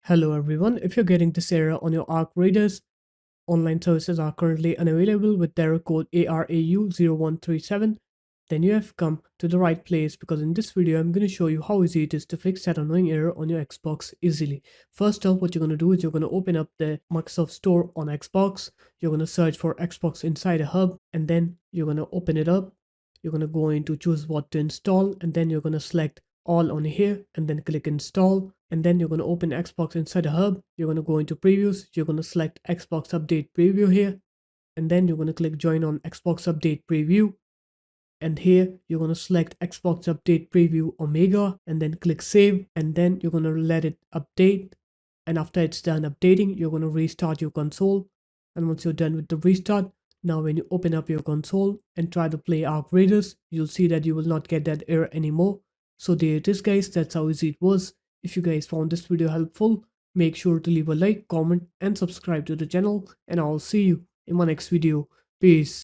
Hello everyone, if you're getting this error on your ARC Raiders, online services are currently unavailable with error code ARAU0137, then you have come to the right place because in this video I'm going to show you how easy it is to fix that annoying error on your Xbox easily. First off, what you're going to do is you're going to open up the Microsoft Store on Xbox, you're going to search for Xbox Inside a Hub, and then you're going to open it up. You're going to go into choose what to install, and then you're going to select all on here and then click install, and then you're going to open Xbox Inside a Hub. You're going to go into previews, you're going to select Xbox Update Preview here, and then you're going to click join on Xbox Update Preview, and here you're going to select Xbox Update Preview Omega and then click save, and then you're going to let it update, and after it's done updating you're going to restart your console. And once you're done with the restart, now when you open up your console and try to play ARC Raiders, you'll see that you will not get that error anymore. So there it is guys, that's how easy it was. If you guys found this video helpful, make sure to leave a like, comment and subscribe to the channel, and I'll see you in my next video. Peace.